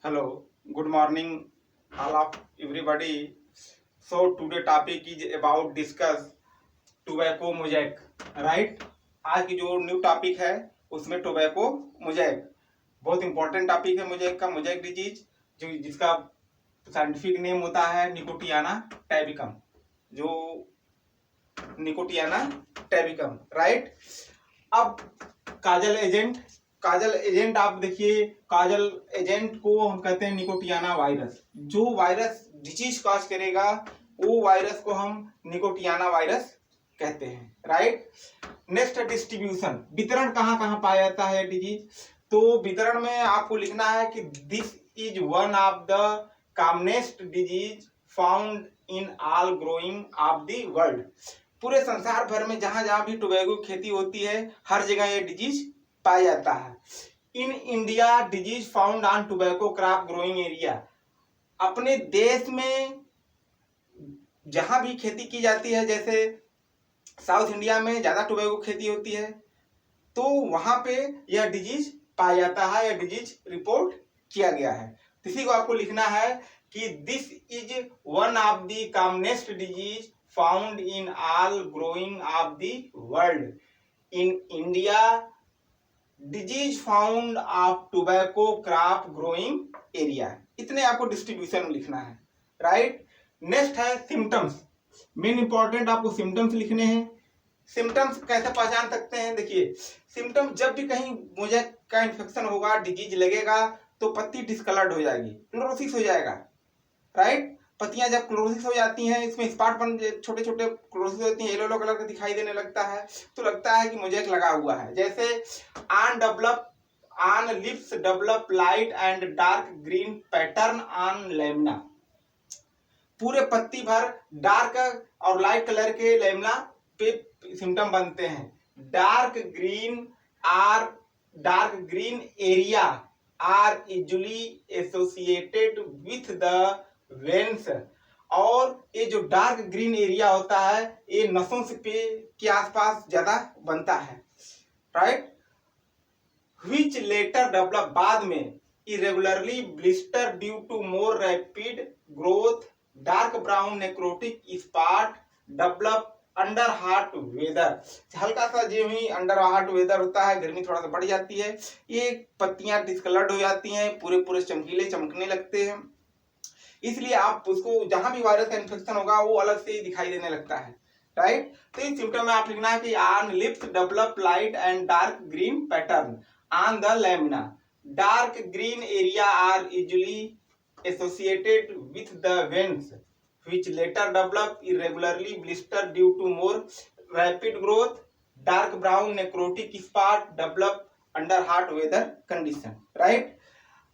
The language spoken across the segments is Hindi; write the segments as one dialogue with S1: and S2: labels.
S1: Hello, good morning, all of everybody. So today topic is about discuss tobacco mosaic, right? आज की जो न्यू टॉपिक है उसमें टोबैको मोजैक बहुत इंपॉर्टेंट टॉपिक है। मोजैक का मोजैक डिजीज जो जिसका साइंटिफिक नेम होता है निकोटियाना टैबिकम, जो निकोटियाना टैबिकम, राइट। अब काजल एजेंट आप देखिए, काजल एजेंट को हम कहते हैं निकोटियाना वायरस। जो वायरस डिजीज कॉज करेगा वो वायरस को हम निकोटियाना वायरस कहते हैं, राइट। नेक्स्ट डिस्ट्रीब्यूशन, वितरण कहाँ कहाँ पाया जाता है डिजीज। तो वितरण में आपको लिखना है कि this is one of the commonest disease found in all growing of the world. पूरे संसार भर में जहां जहां भी टोबैको खेती होती है हर जगह ये डिजीज पाया जाता है। In India disease found on tobacco crop growing area. अपने देश में जहां भी खेती की जाती है, जैसे साउथ इंडिया में ज्यादा टोबैको खेती होती है, तो वहां पे यह डिजीज पाया जाता है, यह डिजीज रिपोर्ट किया गया है। इसी को आपको लिखना है कि this is one of the commonest disease found in all growing of the world. In India disease found of tobacco crop growing area. इतने आपको डिस्ट्रीब्यूशन में लिखना है, राइट। नेक्स्ट है सिम्टम्स। मेन इंपॉर्टेंट आपको सिम्टम्स लिखने हैं। सिम्टम्स कैसे पहचान सकते हैं, देखिए सिम्टम जब भी कहीं मोजैक का इन्फेक्शन होगा, डिजीज लगेगा, तो पत्ती डिस्कलर्ड हो जाएगी, क्लोरोसिस हो जाएगा, राइट। पत्तियां जब क्लोरोसिस हो जाती हैं, इसमें स्पॉट बन छोटे छोटे क्लोरोसिस होती हैं, येलो कलर का दिखाई देने लगता है, तो लगता है कि मोजैक लगा हुआ है। जैसे on lips develop light and dark green pattern on lamina. पूरे पत्ती भर डार्क और लाइट कलर के लेमिना पे सिम्टम बनते हैं। Dark green area are usually associated with the veins. और ये जो डार्क ग्रीन एरिया होता है ये नसों से के आसपास ज्यादा बनता है, राइट। व्हिच लेटर डेवलप, बाद में, irregularly blister due to more rapid growth, dark brown necrotic spot develop under hot weather. हल्का सा जो ही अंडर हॉट वेदर होता है, गर्मी थोड़ा सा बढ़ जाती है, ये पत्तियां डिस्कलर्ड हो जाती हैं, पूरे पूरे चमकीले चमकने लगते हैं। इसलिए आप उसको जहां भी वायरस का इन्फेक्शन होगा वो अलग से ही दिखाई देने लगता है, राइट। तो इस सिम्टम में आप लिखना है कि on lips develop light and dark green pattern on the lamina. Dark green area are usually associated with the veins which later develop irregularly blister due to more rapid growth, dark brown necrotic spot develop under hot weather condition, right।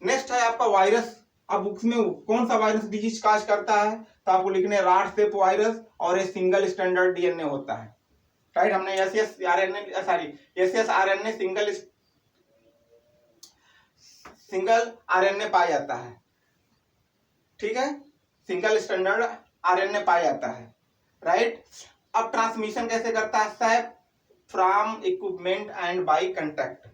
S1: Next है आपका वायरस। अब उसमें कौन सा वायरस डिजीज काज करता है, तो आपको लिखने राट सेप वायरस, और ये सिंगल स्टैंडर्ड डीएनए होता है, राइट। हमने एस आरएनए सिंगल आरएनए पाया जाता है, ठीक है, सिंगल स्टैंडर्ड आरएनए पाया जाता है, राइट। अब ट्रांसमिशन कैसे करता है, sap from equipment and by contact.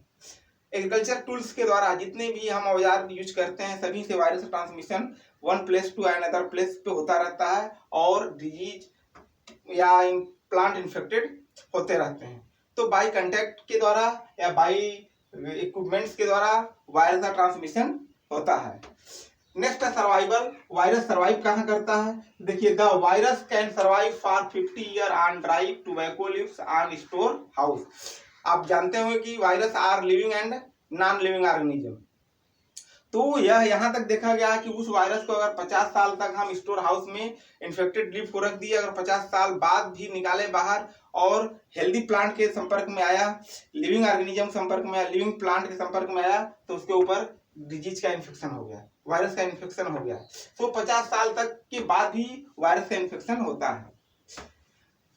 S1: Agriculture tools के द्वारा जितने भी हम औजार यूज करते हैं सभी से virus transmission one place to another place पे होता रहता है, और डिजीज या प्लांट इन्फेक्टेड होते रहते हैं। तो बाय कांटेक्ट के द्वारा या बाय इक्विपमेंट्स के द्वारा वायरस का ट्रांसमिशन होता है। नेक्स्ट है सर्वाइवल। वायरस सर्वाइव कहाँ करता है, देखिए the virus can survive for 50 year on dry tobacco leaves on store house. आप जानते हो कि virus are living and non living organism. तो यह यहाँ तक देखा गया कि उस वायरस को अगर 50 साल तक हम स्टोर हाउस में इन्फेक्टेड लीफ को रख दिए, अगर 50 साल बाद भी निकाले बाहर और हेल्दी प्लांट के संपर्क में आया, लिविंग ऑर्गेनिज्म संपर्क में आया, लिविंग प्लांट के संपर्क में आया, तो उसके ऊपर डिजीज का इन्फेक्शन हो गया, वायरस का इन्फेक्शन हो गया। तो 50 साल तक के बाद भी वायरस का इन्फेक्शन होता है।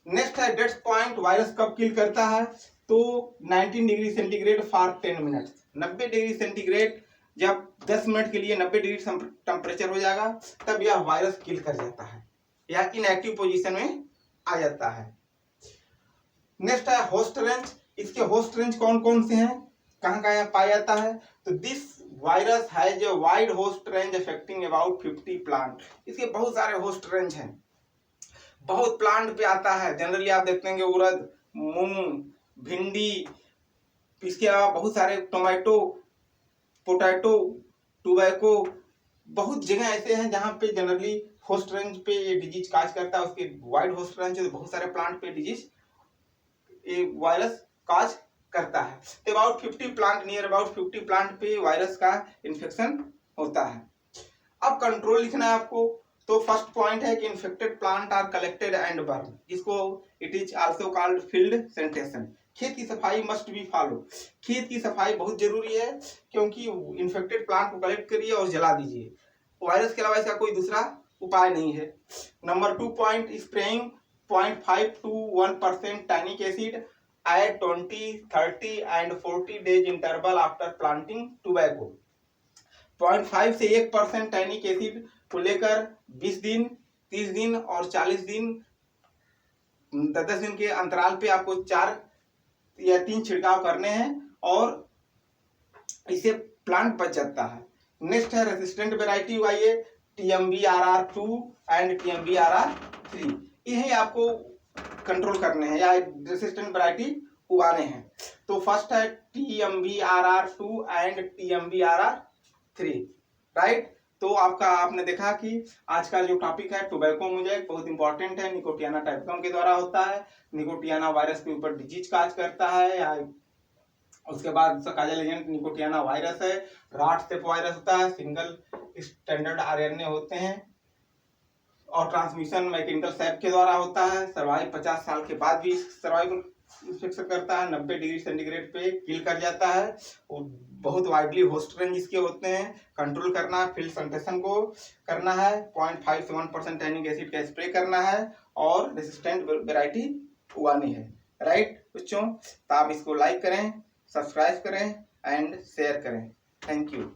S1: नेक्स्ट है डेथ पॉइंट। वायरस कब किल करता है, तो 19 degree centigrade for 10 minute. 90 degree centigrade जब 10 मिनट के लिए 90 डिग्री टेम्परेचर हो जाएगा तब यह वायरस किल कर जाता है या इनएक्टिव पोजीशन में आ जाता है। नेक्स्ट है होस्ट रेंज। इसके होस्ट रेंज कौन कौन से हैं, कहाँ कहाँ पाया जाता है, तो this virus has a wide host range affecting about 50 plant. इसके बहुत सारे होस्ट रेंज हैं, बहुत प्लांट पे आता है। जनरली आप देखते हैं कि उड़द, मूंग, भिंडी, इसके अलावा बहुत सारे टोमेटो, पोटैटो, टोबैको, बहुत जगह ऐसे हैं जहां पे जनरली होस्ट रेंज पे ये डिजीज काज करता है। उसके वाइड होस्ट रेंज है तो बहुत सारे प्लांट पे डिजीज ये वायरस काज करता है। तो about 50 plant, near about 50 plant पे वायरस का इन्फेक्शन होता है। अब कंट्रोल लिखना है आपको। तो फर्स्ट पॉइंट है कि infected plant are collected and burn, जिसको it is also called field sanitation. खेत की सफाई मस्ट बी फॉलो। खेत की सफाई बहुत जरूरी है, क्योंकि इन्फेक्टेड प्लांट को कलेक्ट करिए और जला दीजिए। वायरस के अलावा इसका कोई दूसरा उपाय नहीं है। Number 2 point, spraying 0.5 to 1% tannic acid at 20, 30 and 40 days interval after planting tobacco. 0.5 से 1% टैनिक एसिड को लेकर 20 दिन, 30 दिन और 40 दिन, 10 दिन के अंतराल पे आपको 4 या 3 छिड़काव करने हैं और इससे प्लांट बच जाता है। नेक्स्ट है resistant variety उगाइए, TMB-RR2 and TMB-RR3। यही आपको कंट्रोल करने हैं या रेसिस्टेंट वेराइटी उगाने हैं। तो फर्स्ट है TMB-RR2 एंड TMB-RR3, राइट। तो आपने देखा कि आज का जो टॉपिक है टोबैको मोज़ेक बहुत इंपॉर्टेंट है, निकोटियाना टाइपकम के द्वारा होता है। निकोटियाना वायरस के ऊपर डिजीज काज करता है, या उसके बाद काजल एजेंट निकोटियाना वायरस है। राट सेप वायरस होता है, सिंगल स्टैंडर्ड RNA होते हैं और ट्रांसमिशन मैकेनिकल सेप के द्वारा होता है। सर्वाइव 50 साल के बाद भी सर्वाइव इन्फेक्शन करता है, 90 डिग्री सेंटीग्रेड पे किल कर जाता है और बहुत वाइडली होस्ट रेंज इसके होते हैं। कंट्रोल करना है, फील्ड सैनिटेशन को करना है, 0.5 से 1% टैनिक एसिड का स्प्रे करना है और रेसिस्टेंट वेराइटी उगानी है, राइट बच्चों। तो आप इसको लाइक करें, सब्सक्राइब करें एंड शेयर करें। Thank you.